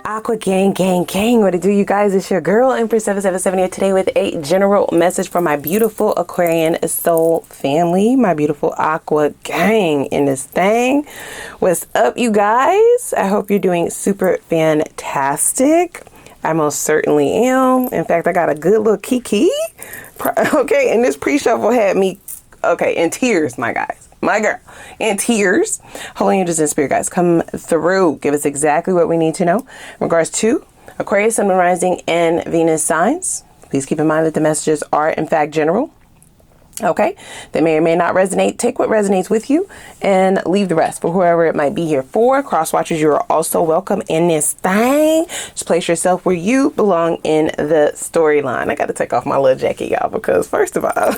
Aqua gang, gang, gang. What it do, you guys? It's your girl, Empress 777 here today with a general message for my beautiful Aquarian soul family, my beautiful Aqua gang in this thing. What's up, you guys? I hope you're doing super fantastic. I most certainly am. In fact, I got a good little kiki. Okay, and this pre-shuffle had me, okay, in tears, my guys. My girl, in tears. Holy angels and spirit guys, come through. Give us exactly what we need to know in regards to Aquarius, Sun, Moon, Rising, and Venus signs. Please keep in mind that the messages are, in fact, general. Okay, they may or may not resonate. Take what resonates with you and leave the rest for whoever it might be here for. Cross watchers, you are also welcome in this thing. Just place yourself where you belong in the storyline. I got to take off my little jacket, y'all, because first of all,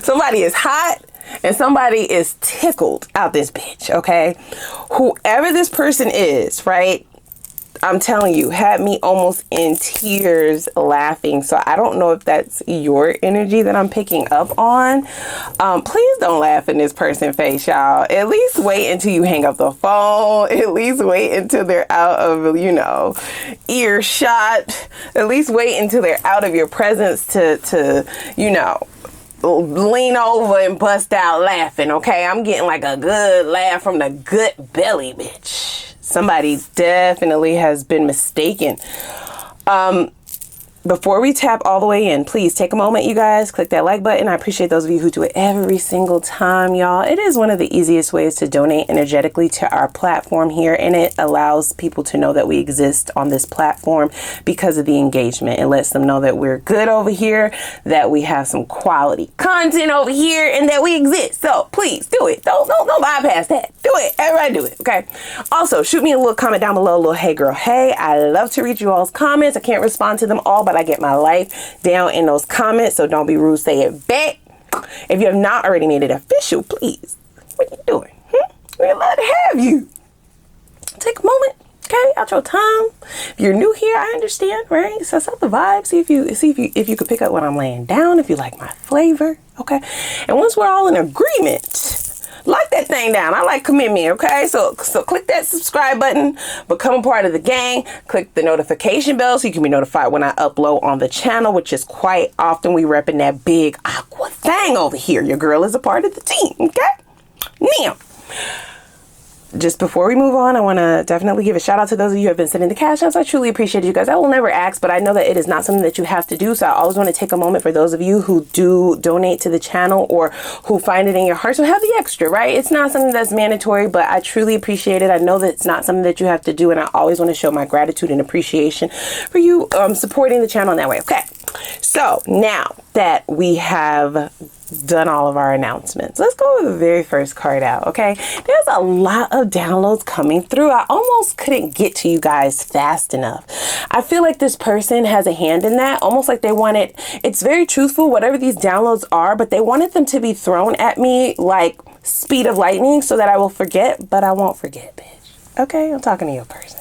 somebody is hot and somebody is tickled out this bitch, okay? Whoever this person is, right? I'm telling you, had me almost in tears laughing. So I don't know if that's your energy that I'm picking up on. Please don't laugh in this person's face, y'all. At least wait until you hang up the phone. At least wait until they're out of, you know, earshot. At least wait until they're out of your presence to you know, lean over and bust out laughing, okay? I'm getting like a good laugh from the good belly, bitch. Somebody definitely has been mistaken. Before we tap all the way in, please take a moment, you guys. Click that like button. I appreciate those of you who do it every single time, y'all. It is one of the easiest ways to donate energetically to our platform here, and it allows people to know that we exist on this platform because of the engagement. It lets them know that we're good over here, that we have some quality content over here, and that we exist. So please do it. Don't bypass that. Do it. Everybody do it. Okay. Also, shoot me a little comment down below. A little hey girl, hey. I love to read you all's comments. I can't respond to them all, but I get my life down in those comments, so don't be rude, say it back. If you have not already made it official, please, what are you doing? We'd love to have you. Take a moment, okay, out your time. If you're new here, I understand, right? So set the vibe, see if you could pick up what I'm laying down, if you like my flavor, okay? And once we're all in agreement, lock that thing down. I like commitment, okay? So click that subscribe button, become a part of the gang, click the notification bell so you can be notified when I upload on the channel, which is quite often. We repping that big aqua thing over here. Your girl is a part of the team, okay? Now, just before we move on, I want to definitely give a shout out to those of you who have been sending the cash outs. I truly appreciate you guys. I will never ask, but I know that it is not something that you have to do. So I always want to take a moment for those of you who do donate to the channel or who find it in your heart. So have the extra, right? It's not something that's mandatory, but I truly appreciate it. I know that it's not something that you have to do, and I always want to show my gratitude and appreciation for you supporting the channel in that way. Okay. So now that we have done all of our announcements, let's go with the very first card out. Okay, there's a lot of downloads coming through. I almost couldn't get to you guys fast enough. I feel like this person has a hand in that, almost like they wanted, it's very truthful, whatever these downloads are, but they wanted them to be thrown at me like speed of lightning so that I will forget, but I won't forget, bitch. Okay, I'm talking to your person.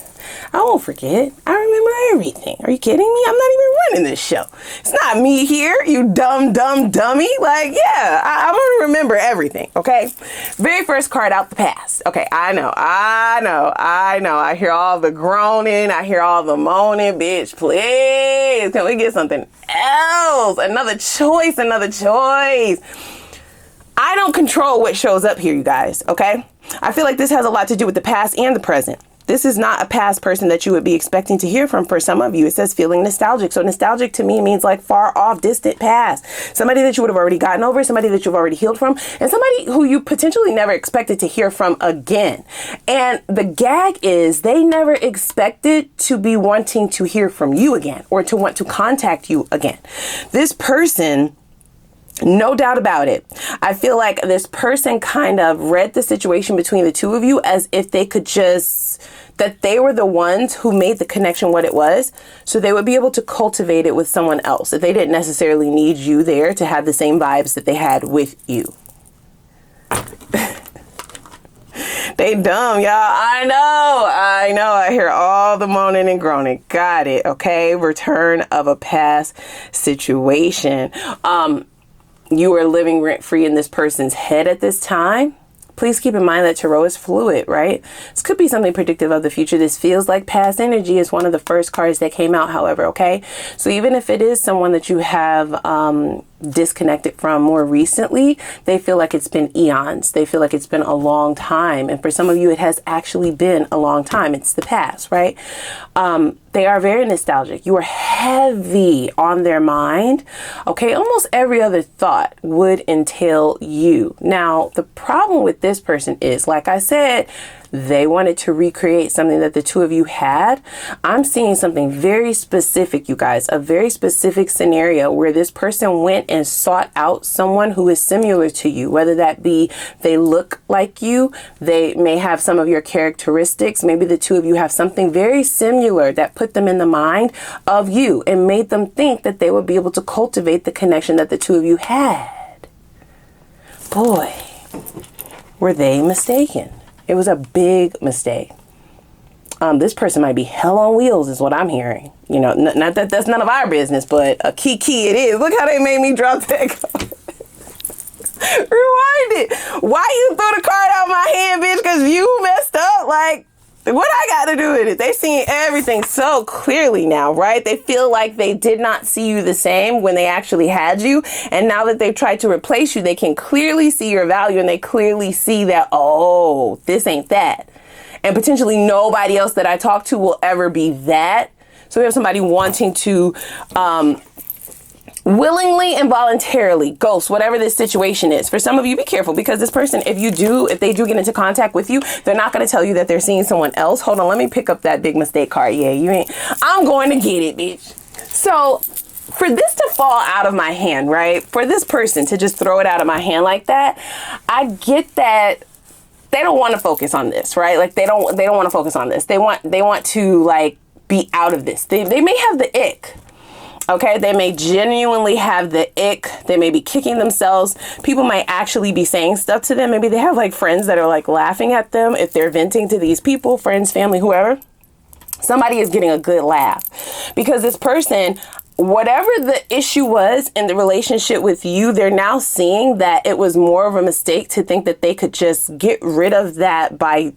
I won't forget. I remember everything. Are you kidding me? I'm not even running this show. It's not me here, you dumb dummy. Like, yeah, I'm gonna remember everything, okay? Very first card out, the pass. Okay, I know. I hear all the groaning. I hear all the moaning. Bitch, please, can we get something else? Another choice. I don't control what shows up here, you guys, okay? I feel like this has a lot to do with the past and the present. This is not a past person that you would be expecting to hear from for some of you. It says feeling nostalgic. So nostalgic to me means like far off, distant past. Somebody that you would have already gotten over, somebody that you've already healed from, and somebody who you potentially never expected to hear from again. And the gag is they never expected to be wanting to hear from you again or to want to contact you again. This person, no doubt about it, I feel like this person kind of read the situation between the two of you as if they could just, that they were the ones who made the connection what it was, so they would be able to cultivate it with someone else. That they didn't necessarily need you there to have the same vibes that they had with you. They dumb, y'all. I know. I hear all the moaning and groaning. Got it. Okay. Return of a past situation. You are living rent free in this person's head at this time. Please keep in mind that Tarot is fluid, right? This could be something predictive of the future. This feels like past energy is one of the first cards that came out, however, okay? So even if it is someone that you have disconnected from more recently, they feel like it's been eons. They feel like it's been a long time. And for some of you, it has actually been a long time. It's the past, right? They are very nostalgic. You are heavy on their mind. Okay, almost every other thought would entail you. Now, the problem with this person is, like I said, they wanted to recreate something that the two of you had. I'm seeing something very specific, you guys, a very specific scenario where this person went and sought out someone who is similar to you, whether that be they look like you, they may have some of your characteristics. Maybe the two of you have something very similar that put them in the mind of you and made them think that they would be able to cultivate the connection that the two of you had. Boy, were they mistaken. It was a big mistake. This person might be hell on wheels is what I'm hearing. You know, not that that's none of our business, but a key it is. Look how they made me drop that card. Rewind it. Why you threw the card out my hand, bitch? Because you messed up? Like, what I got to do with it? They seeing everything so clearly now, right? They feel like they did not see you the same when they actually had you. And now that they've tried to replace you, they can clearly see your value and they clearly see that, oh, this ain't that. And potentially nobody else that I talk to will ever be that. So we have somebody wanting to willingly and voluntarily ghost whatever this situation is. For some of you, be careful, because this person, if they do get into contact with you, they're not going to tell you that they're seeing someone else. Hold on, let me pick up that big mistake card. Yeah, you ain't. I'm going to get it, bitch. So for this to fall out of my hand, right? For this person to just throw it out of my hand like that, I get that they don't want to focus on this, right? Like they don't want to focus on this. They want to like be out of this. They may have the ick. Okay, they may genuinely have the ick. They may be kicking themselves. People might actually be saying stuff to them. Maybe they have like friends that are like laughing at them if they're venting to these people, friends, family, whoever. Somebody is getting a good laugh because this person, whatever the issue was in the relationship with you, they're now seeing that it was more of a mistake to think that they could just get rid of that by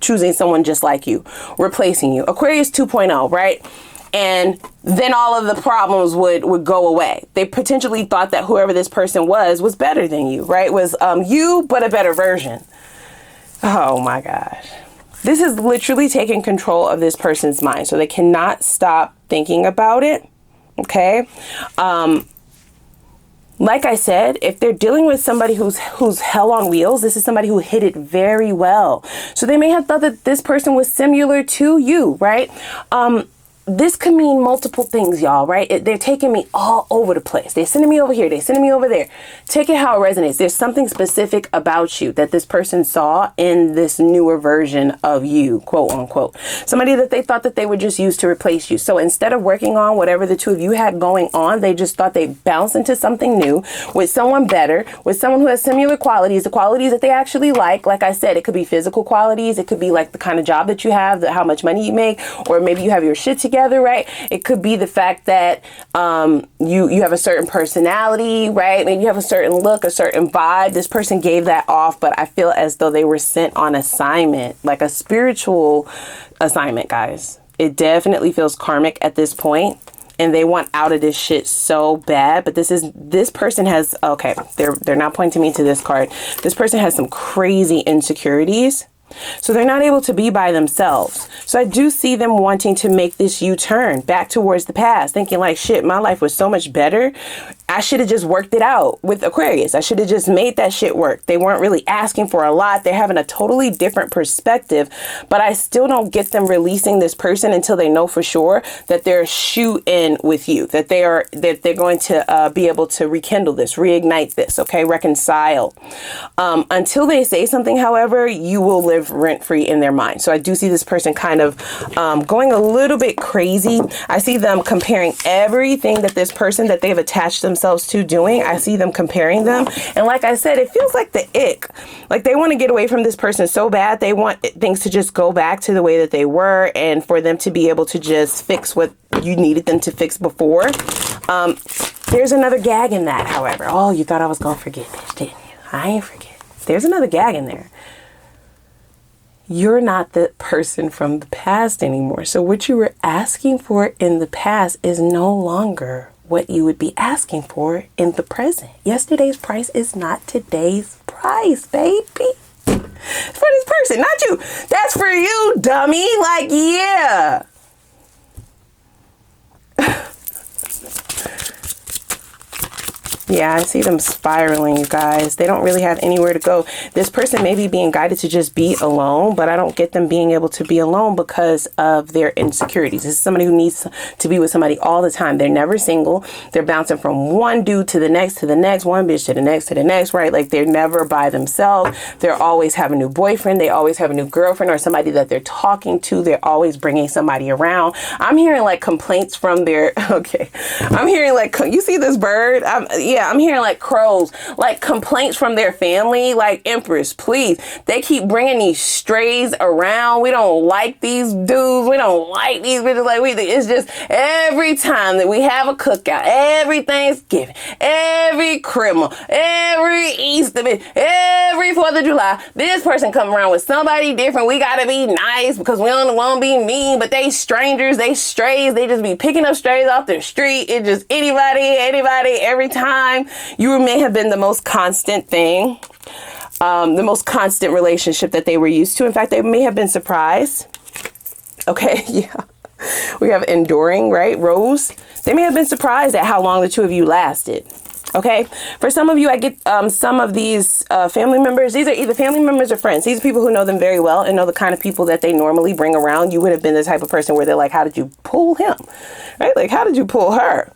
choosing someone just like you, replacing you. Aquarius 2.0, right? And then all of the problems would go away. They potentially thought that whoever this person was better than you, right? Was you, but a better version. Oh my gosh. This is literally taking control of this person's mind. So they cannot stop thinking about it. Okay. Like I said, if they're dealing with somebody who's hell on wheels, this is somebody who hit it very well. So they may have thought that this person was similar to you, right? This could mean multiple things, y'all, right? They're taking me all over the place. They're sending me over here. They're sending me over there. Take it how it resonates. There's something specific about you that this person saw in this newer version of you, quote unquote. Somebody that they thought that they would just use to replace you. So instead of working on whatever the two of you had going on, they just thought they'd bounce into something new with someone better, with someone who has similar qualities, the qualities that they actually like. Like I said, it could be physical qualities. It could be like the kind of job that you have, how much money you make, or maybe you have your shit together. Right? It could be the fact that you have a certain personality, right? Maybe you have a certain look, a certain vibe. This person gave that off, but I feel as though they were sent on assignment, like a spiritual assignment, guys. It definitely feels karmic at this point, and they want out of this shit so bad. But this person has, okay, they're not pointing me to this card. This person has some crazy insecurities. So they're not able to be by themselves. So I do see them wanting to make this U-turn back towards the past, thinking like, shit, my life was so much better. I should have just worked it out with Aquarius. I should have just made that shit work. They weren't really asking for a lot. They're having a totally different perspective, but I still don't get them releasing this person until they know for sure that they're shoe in with you, that they're going to be able to rekindle this, reignite this, okay, reconcile. Until they say something, however, you will live rent-free in their mind. So I do see this person kind of going a little bit crazy. I see them comparing everything that this person that they've attached themselves to doing. I see them comparing them. And like I said, it feels like the ick. Like they want to get away from this person so bad. They want things to just go back to the way that they were and for them to be able to just fix what you needed them to fix before. There's another gag in that, however. Oh, you thought I was going to forget, bitch, didn't you? I ain't forget. there's another gag in there. You're not the person from the past anymore. So what you were asking for in the past is no longer what you would be asking for in the present. Yesterday's price is not today's price, baby. It's for this person, not you. That's for you, dummy. Like, yeah. Yeah, I see them spiraling, you guys. They don't really have anywhere to go. This person may be being guided to just be alone, but I don't get them being able to be alone because of their insecurities. This is somebody who needs to be with somebody all the time. They're never single. They're bouncing from one dude to the next, one bitch to the next, right? Like, they're never by themselves. They're always have a new boyfriend. They always have a new girlfriend or somebody that they're talking to. They're always bringing somebody around. I'm hearing like complaints from their, okay. I'm hearing like, you see this bird? I'm hearing like crows, like complaints from their family, like, Empress, please. They keep bringing these strays around. We don't like these dudes. We don't like these bitches. Like, it's just every time that we have a cookout, every Thanksgiving, every Christmas, every Easter, every 4th of July, this person come around with somebody different. We gotta be nice because we don't want to be mean, but they strangers, they strays. They just be picking up strays off the street. It just anybody, every time. You may have been the most constant thing, the most constant relationship that they were used to. In fact, they may have been surprised. Okay, yeah. We have enduring, right? Rose. They may have been surprised at how long the two of you lasted. Okay. For some of you, I get some of these family members. These are either family members or friends. These are people who know them very well and know the kind of people that they normally bring around. You would have been the type of person where they're like, how did you pull him? Right? Like, how did you pull her?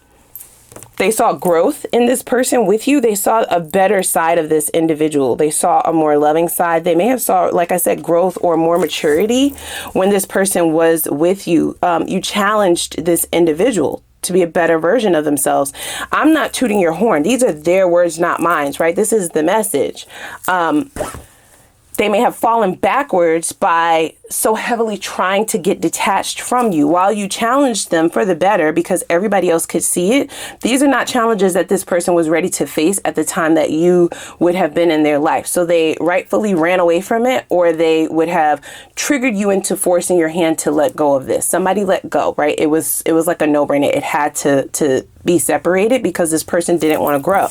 They saw growth in this person with you. They saw a better side of this individual. They saw a more loving side. They may have saw, like I said, growth or more maturity when this person was with you. You challenged this individual to be a better version of themselves. I'm not tooting your horn. These are their words, not mine, right? This is the message. They may have fallen backwards by so heavily trying to get detached from you while you challenged them for the better because everybody else could see it. These are not challenges that this person was ready to face at the time that you would have been in their life. So they rightfully ran away from it, or they would have triggered you into forcing your hand to let go of this. Somebody let go, right? It was like a no-brainer. It had to be separated because this person didn't want to grow.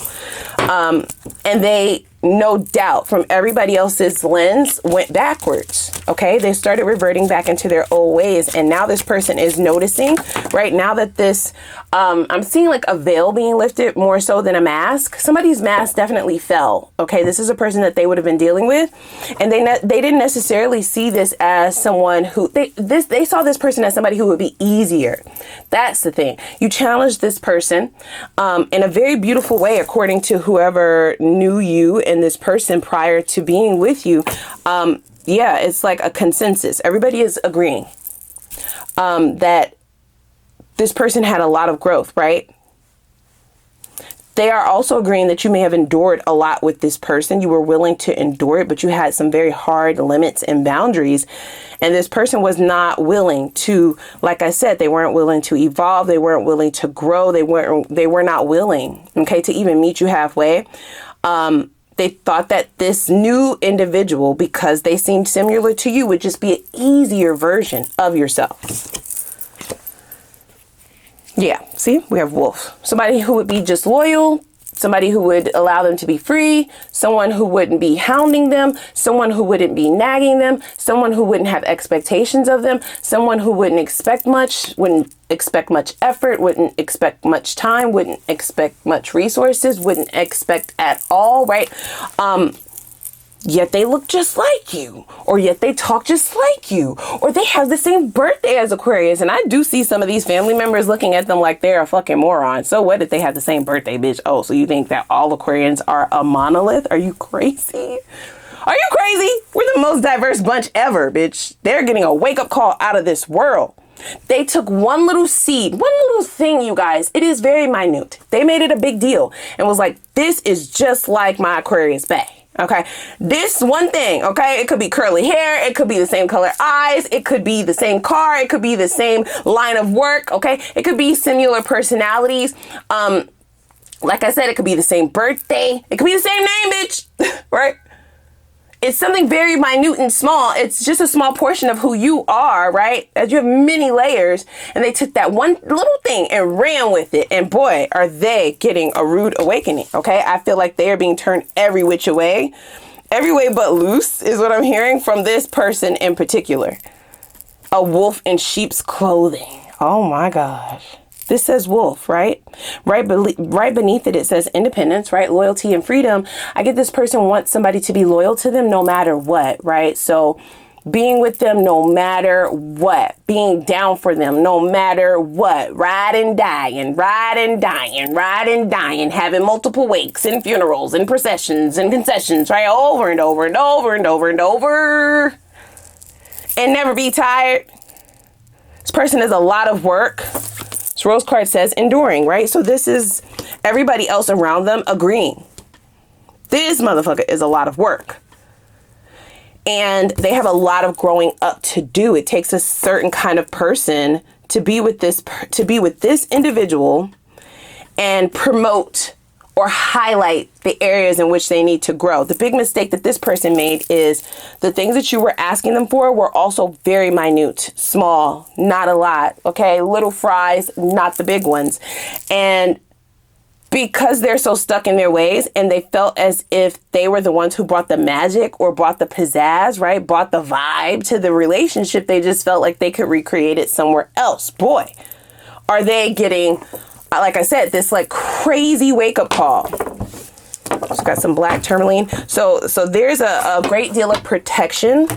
And they, no doubt, from everybody else's lens, went backwards. Okay, they started reverting back into their old ways, and now this person is noticing, right now that this, I'm seeing like a veil being lifted more so than a mask. Somebody's mask definitely fell. Okay, this is a person that they would have been dealing with, and they didn't necessarily see this as someone who they saw this person as somebody who would be easier. That's the thing. You challenged this person in a very beautiful way, according to whoever knew you and this person prior to being with you. Yeah, it's like a consensus. Everybody is agreeing that this person had a lot of growth, right? They are also agreeing that you may have endured a lot with this person. You were willing to endure it, but you had some very hard limits and boundaries. And this person was not willing to, like I said, they weren't willing to evolve. They weren't willing to grow. They were not willing, okay, to even meet you halfway. They thought that this new individual, because they seemed similar to you, would just be an easier version of yourself. Yeah, see, we have wolf. Somebody who would be just loyal, somebody who would allow them to be free, someone who wouldn't be hounding them, someone who wouldn't be nagging them, someone who wouldn't have expectations of them, someone who wouldn't expect much, wouldn't expect much effort, wouldn't expect much time, wouldn't expect much resources, wouldn't expect at all, right? Yet they look just like you, or yet they talk just like you, or they have the same birthday as Aquarius. And I do see some of these family members looking at them like they're a fucking moron. So what if they have the same birthday, bitch? Oh, so you think that all Aquarians are a monolith? Are you crazy? Are you crazy? We're the most diverse bunch ever, bitch. They're getting a wake-up call out of this world. They took one little seed, one little thing, you guys. It is very minute. They made it a big deal and was like, this is just like my Aquarius bae. Okay, this one thing, okay, it could be curly hair, it could be the same color eyes, it could be the same car, it could be the same line of work, okay, it could be similar personalities. Like I said, it could be the same birthday, it could be the same name, bitch, right? it's something very minute and small. It's just a small portion of who you are, right? As you have many layers, and they took that one little thing and ran with it. And boy, are they getting a rude awakening. Okay. I feel like they are being turned every which way. Every way but loose is what I'm hearing from this person in particular. A wolf in sheep's clothing. Oh my gosh. This says wolf, right? Right beneath it, it says independence, right? Loyalty and freedom. I get this person wants somebody to be loyal to them no matter what, right? So being with them no matter what, being down for them no matter what, ride and dying, having multiple wakes and funerals and processions and concessions, right? Over and over and over and over and over. And never be tired. This person is a lot of work. This rose card says enduring, right? So this is everybody else around them agreeing. This motherfucker is a lot of work. And they have a lot of growing up to do. It takes a certain kind of person to be with this individual and promote or highlight the areas in which they need to grow. The big mistake that this person made is the things that you were asking them for were also very minute, small, not a lot. Okay. Little fries, not the big ones. And because they're so stuck in their ways and they felt as if they were the ones who brought the magic or brought the pizzazz, right? Brought the vibe to the relationship. They just felt like they could recreate it somewhere else. Boy, are they getting, like I said, this like crazy wake up call. It's got some black tourmaline. So there's a great deal of protection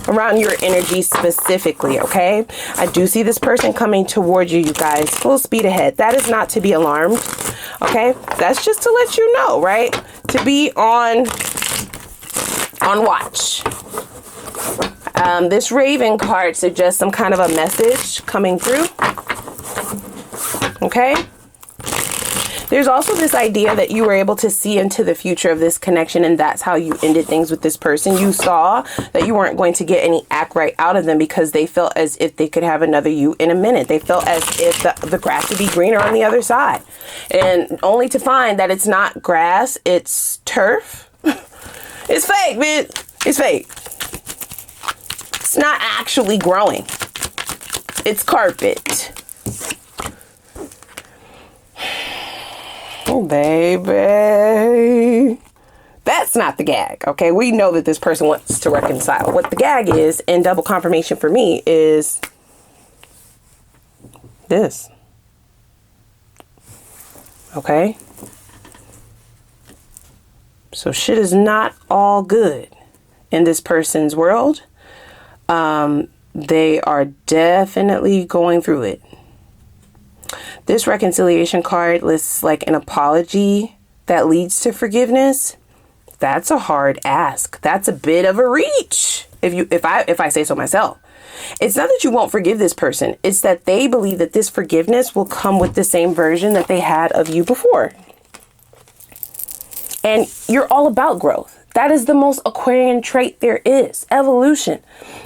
around your energy specifically, okay? I do see this person coming towards you, you guys, full speed ahead. That is not to be alarmed, okay? That's just to let you know, right? To be on watch. This Raven card suggests some kind of a message coming through, okay? There's also this idea that you were able to see into the future of this connection, and that's how you ended things with this person. You saw that you weren't going to get any act right out of them because they felt as if they could have another you in a minute. They felt as if the grass would be greener on the other side, and only to find that it's not grass, it's turf. It's fake, bitch. It's fake. It's not actually growing. It's carpet. Oh, baby. That's not the gag, okay? We know that this person wants to reconcile. What the gag is, and double confirmation for me, is this. Okay? So shit is not all good in this person's world. They are definitely going through it. This reconciliation card lists like an apology that leads to forgiveness. That's a hard ask. That's a bit of a reach. If I say so myself. It's not that you won't forgive this person. It's that they believe that this forgiveness will come with the same version that they had of you before. And you're all about growth. That is the most Aquarian trait there is. Evolution.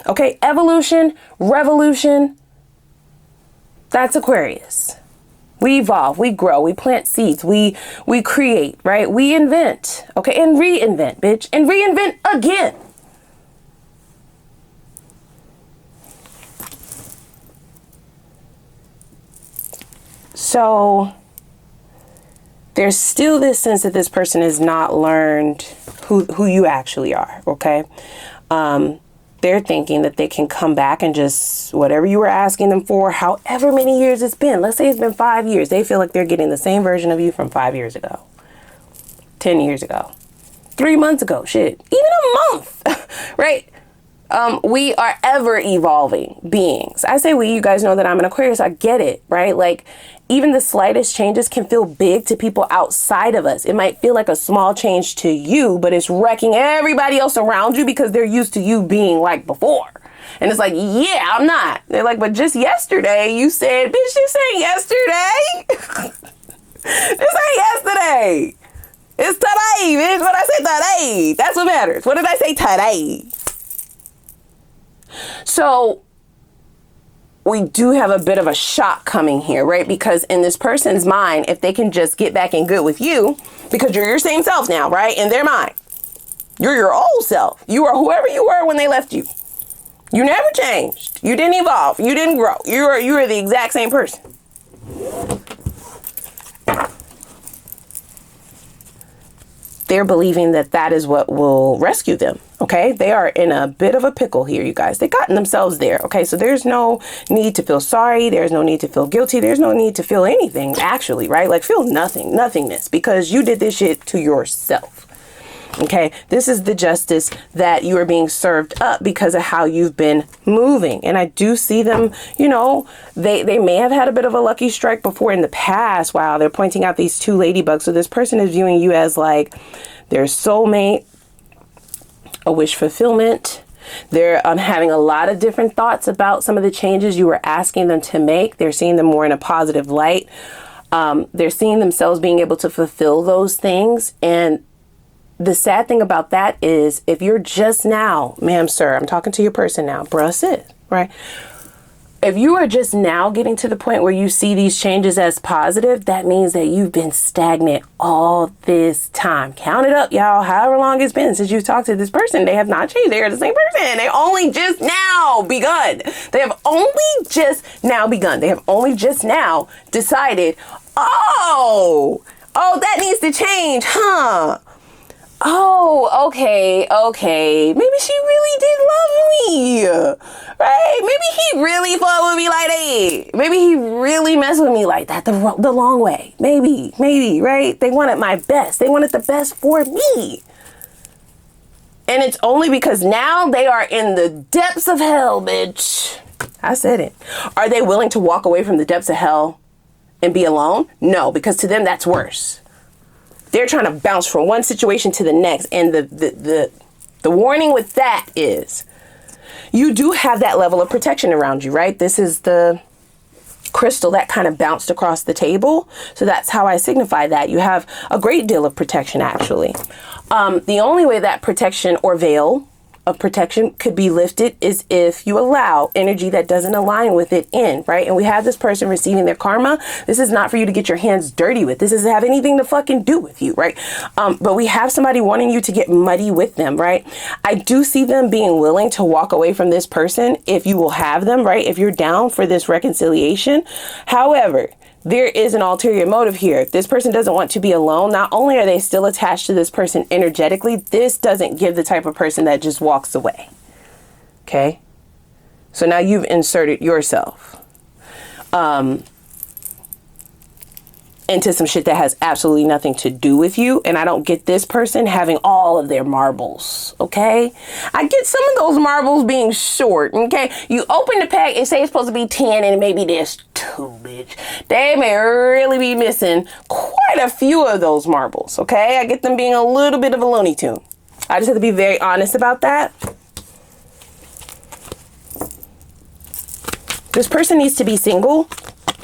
Okay, evolution, revolution. That's Aquarius. We evolve, we grow, we plant seeds, we create, right? We invent, okay? And reinvent, bitch. And reinvent again. So there's still this sense that this person has not learned who you actually are, okay? They're thinking that they can come back and just whatever you were asking them for, however many years it's been. Let's say it's been 5 years. They feel like they're getting the same version of you from 5 years ago, 10 years ago, 3 months ago, shit, even a month, right? We are ever evolving beings. I say we, you guys know that I'm an Aquarius. I get it, right? Like even the slightest changes can feel big to people outside of us. It might feel like a small change to you, but it's wrecking everybody else around you because they're used to you being like before. And it's like, yeah, I'm not. They're like, but just yesterday you said, bitch, this ain't yesterday. This ain't yesterday. It's today, bitch. What I say today. That's what matters. What did I say today? So we do have a bit of a shock coming here, right? Because in this person's mind, if they can just get back in good with you, because you're your same self now, right? In their mind, You're your old self. You are whoever you were when they left you. You never changed. You didn't evolve. You didn't grow. You are the exact same person. They're believing that that is what will rescue them. Okay, they are in a bit of a pickle here, you guys. They gotten themselves there. Okay, so there's no need to feel sorry. There's no need to feel guilty. There's no need to feel anything, actually, right? Like, feel nothing, nothingness, because you did this shit to yourself. Okay, this is the justice that you are being served up because of how you've been moving. And I do see them, you know, they may have had a bit of a lucky strike before in the past. Wow, they're pointing out these two ladybugs. So this person is viewing you as like their soulmate, a wish fulfillment. They're having a lot of different thoughts about some of the changes you were asking them to make. They're seeing them more in a positive light. They're seeing themselves being able to fulfill those things. And the sad thing about that is if you're just now, ma'am, sir, I'm talking to your person now, bruh, sis, right? If you are just now getting to the point where you see these changes as positive, that means that you've been stagnant all this time. Count it up, y'all. However long it's been since you've talked to this person, they have not changed. They are the same person. They only just now begun. They have only just now begun. They have only just now decided, oh, that needs to change, huh? Oh, okay. Maybe she really did love me, right? Maybe he really fought with me like that. Maybe he really messed with me like that the long way. Maybe, right? They wanted my best. They wanted the best for me. And it's only because now they are in the depths of hell, bitch. I said it. Are they willing to walk away from the depths of hell and be alone? No, because to them that's worse. They're trying to bounce from one situation to the next. And the warning with that is you do have that level of protection around you, right? This is the crystal that kind of bounced across the table. So that's how I signify that. You have a great deal of protection, actually. The only way that protection or veil of protection could be lifted is if you allow energy that doesn't align with it in, right? And we have this person receiving their karma. This is not for you to get your hands dirty with. This doesn't have anything to fucking do with you, right? But we have somebody wanting you to get muddy with them, right? I do see them being willing to walk away from this person if you will have them, right? If you're down for this reconciliation. However, there is an ulterior motive here. This person doesn't want to be alone. Not only are they still attached to this person energetically, this doesn't give the type of person that just walks away. Okay? So now you've inserted yourself into some shit that has absolutely nothing to do with you. And I don't get this person having all of their marbles. Okay? I get some of those marbles being short. Okay? You open the pack, it says it's supposed to be 10 and maybe there's 2, bitch. They may really be missing quite a few of those marbles. Okay? I get them being a little bit of a Looney Tune. I just have to be very honest about that. This person needs to be single.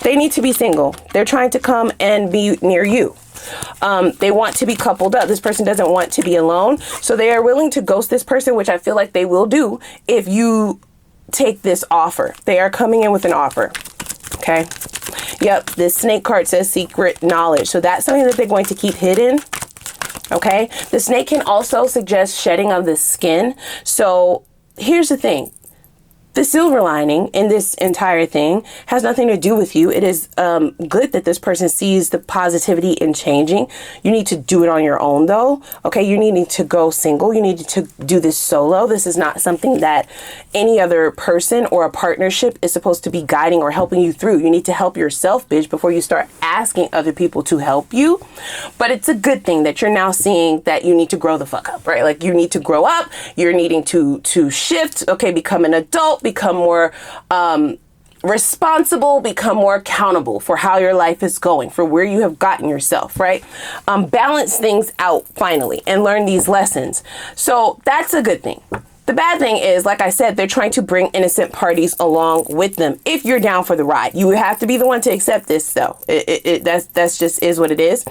They need to be single. They're trying to come and be near you. They want to be coupled up. This person doesn't want to be alone. So they are willing to ghost this person, which I feel like they will do if you take this offer. They are coming in with an offer. Okay. Yep. This snake card says secret knowledge. So that's something that they're going to keep hidden. Okay. The snake can also suggest shedding of the skin. So here's the thing. The silver lining in this entire thing has nothing to do with you. It is good that this person sees the positivity in changing. You need to do it on your own, though. Okay, you need to go single. You need to do this solo. This is not something that any other person or a partnership is supposed to be guiding or helping you through. You need to help yourself, bitch, before you start asking other people to help you. But it's a good thing that you're now seeing that you need to grow the fuck up, right? Like, you need to grow up. You're needing to shift. Okay, become an adult. Become more responsible, become more accountable for how your life is going, for where you have gotten yourself, right? Balance things out finally and learn these lessons. So that's a good thing. The bad thing is, like I said, they're trying to bring innocent parties along with them. If you're down for the ride, you have to be the one to accept this, though. That's just is what it is.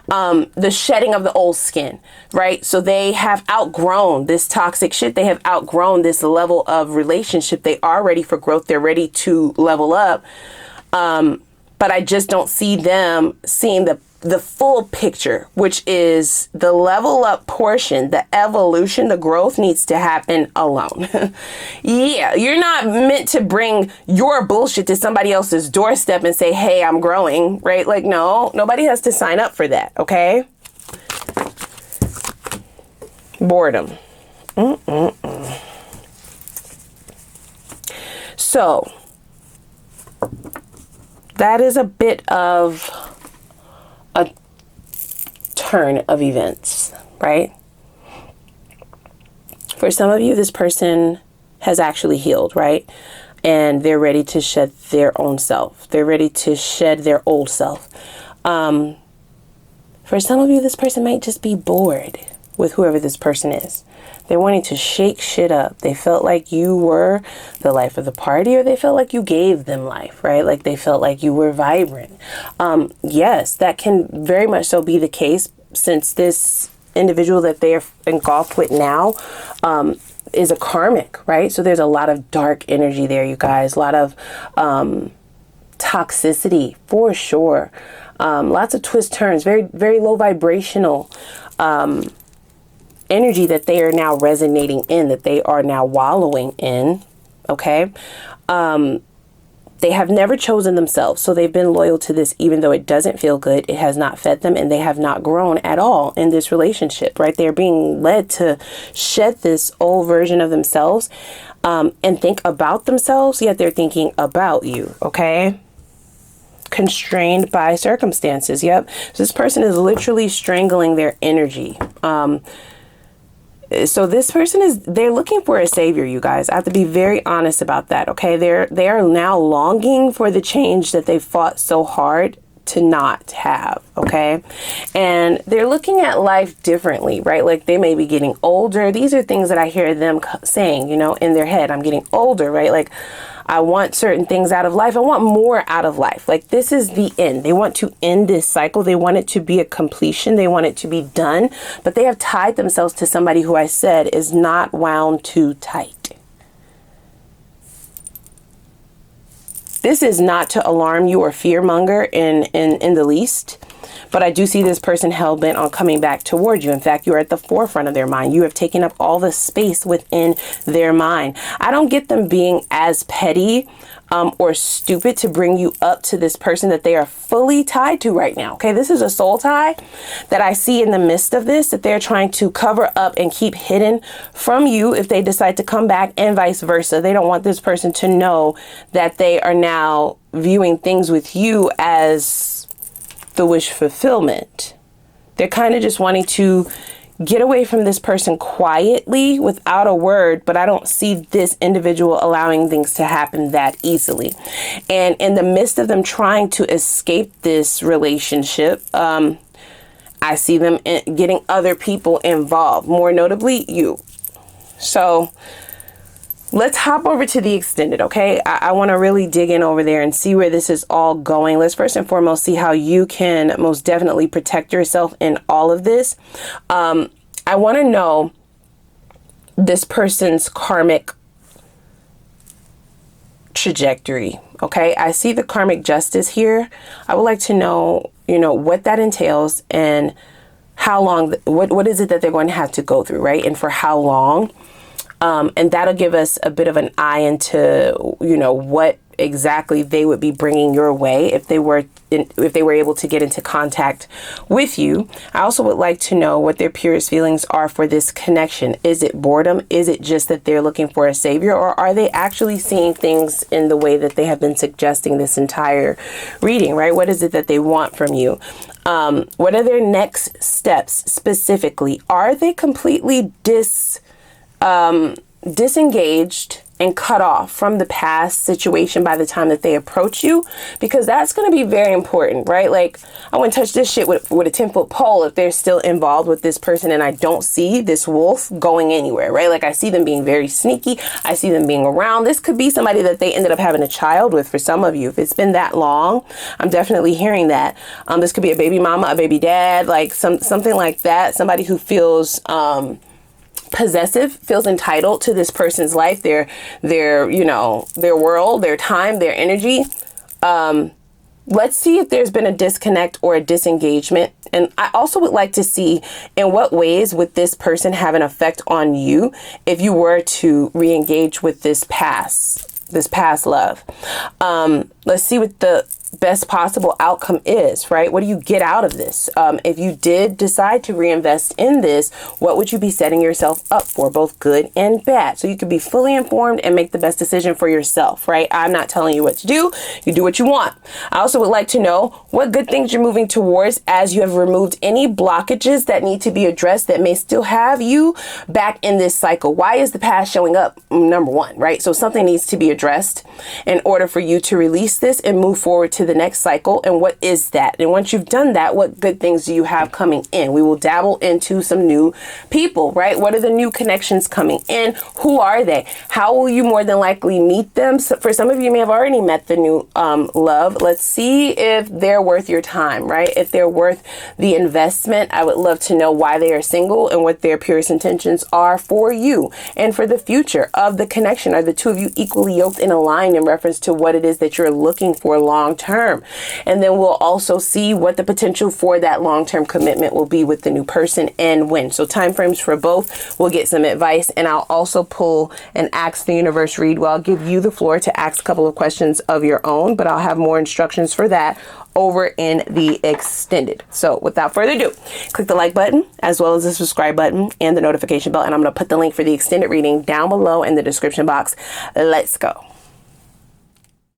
The shedding of the old skin, right? So they have outgrown this toxic shit. They have outgrown this level of relationship. They are ready for growth. They're ready to level up. But but I just don't see them seeing the full picture, which is the level up portion, the evolution, the growth needs to happen alone. Yeah, you're not meant to bring your bullshit to somebody else's doorstep and say, hey, I'm growing, right? Like, no, nobody has to sign up for that, okay? Boredom. So, that is a bit of a turn of events, right? For some of you, this person has actually healed, right? And they're ready to shed their own self. They're ready to shed their old self. For some of you, this person might just be bored with whoever this person is. They're wanting to shake shit up. They felt like you were the life of the party, or they felt like you gave them life, right? Like they felt like you were vibrant. Yes, that can very much so be the case, since this individual that they're engulfed with now is a karmic, right? So there's a lot of dark energy there, you guys. A lot of toxicity, for sure. Lots of twists, turns, very, very low vibrational energy that they are now resonating in, that they are now wallowing in. Okay. They have never chosen themselves. So they've been loyal to this, even though it doesn't feel good. It has not fed them, and they have not grown at all in this relationship, right? They're being led to shed this old version of themselves and think about themselves, yet they're thinking about you. Okay. Constrained by circumstances. Yep. So this person is literally strangling their energy. So this person they're looking for a savior, you guys. I have to be very honest about that. Okay. They are now longing for the change that they fought so hard to not have. Okay. And they're looking at life differently, right? Like they may be getting older. These are things that I hear them saying, you know, in their head. I'm getting older, right? Like I want certain things out of life. I want more out of life. Like this is the end. They want to end this cycle. They want it to be a completion. They want it to be done, but they have tied themselves to somebody who I said is not wound too tight. This is not to alarm you or fearmonger in the least. But I do see this person hell-bent on coming back toward you. In fact, you're at the forefront of their mind. You have taken up all the space within their mind. I don't get them being as petty or stupid to bring you up to this person that they are fully tied to right now. Okay, this is a soul tie that I see in the midst of this, that they're trying to cover up and keep hidden from you if they decide to come back, and vice versa. They don't want this person to know that they are now viewing things with you as the wish fulfillment. They're kind of just wanting to get away from this person quietly without a word, but I don't see this individual allowing things to happen that easily. And in the midst of them trying to escape this relationship, I see them getting other people involved, more notably you. So let's hop over to the extended, okay? I want to really dig in over there and see where this is all going. Let's first and foremost see how you can most definitely protect yourself in all of this. I want to know this person's karmic trajectory, okay? I see the karmic justice here. I would like to know, you know, what that entails and how long, what is it that they're going to have to go through, right? And for how long? And that'll give us a bit of an eye into, you know, what exactly they would be bringing your way if they were able to get into contact with you. I also would like to know what their purest feelings are for this connection. Is it boredom? Is it just that they're looking for a savior, or are they actually seeing things in the way that they have been suggesting this entire reading, right? What is it that they want from you? What are their next steps specifically? Are they completely disengaged and cut off from the past situation by the time that they approach you? Because that's going to be very important, right? Like, I wouldn't touch this shit with a 10-foot pole if they're still involved with this person and I don't see this wolf going anywhere, right? Like, I see them being very sneaky. I see them being around. This could be somebody that they ended up having a child with for some of you. If it's been that long, I'm definitely hearing that. This could be a baby mama, a baby dad, like something like that. Somebody who feels possessive, feels entitled to this person's life, their you know, their world, their time, their energy. let's see if there's been a disconnect or a disengagement. And I also would like to see in what ways would this person have an effect on you if you were to re-engage with this past love. Let's see what the best possible outcome is, right? What do you get out of this? If you did decide to reinvest in this, what would you be setting yourself up for, both good and bad? So you could be fully informed and make the best decision for yourself, right? I'm not telling you what to do. You do what you want. I also would like to know what good things you're moving towards as you have removed any blockages that need to be addressed that may still have you back in this cycle. Why is the past showing up? Number one, right? So something needs to be addressed in order for you to release this and move forward to the next cycle. And what is that? And once you've done that, what good things do you have coming in? We will dabble into some new people, right? What are the new connections coming in? Who are they? How will you more than likely meet them? So for some of you may have already met the new love. Let's see if they're worth your time, right? If they're worth the investment. I would love to know why they are single and what their purest intentions are for you and for the future of the connection. Are the two of you equally yoked and aligned in reference to what it is that you're looking for long term? And then we'll also see what the potential for that long-term commitment will be with the new person and when. So timeframes for both. We'll get some advice, and I'll also pull an Ask the Universe read where I'll give you the floor to ask a couple of questions of your own, but I'll have more instructions for that over in the extended. So without further ado, click the like button as well as the subscribe button and the notification bell. And I'm going to put the link for the extended reading down below in the description box. Let's go.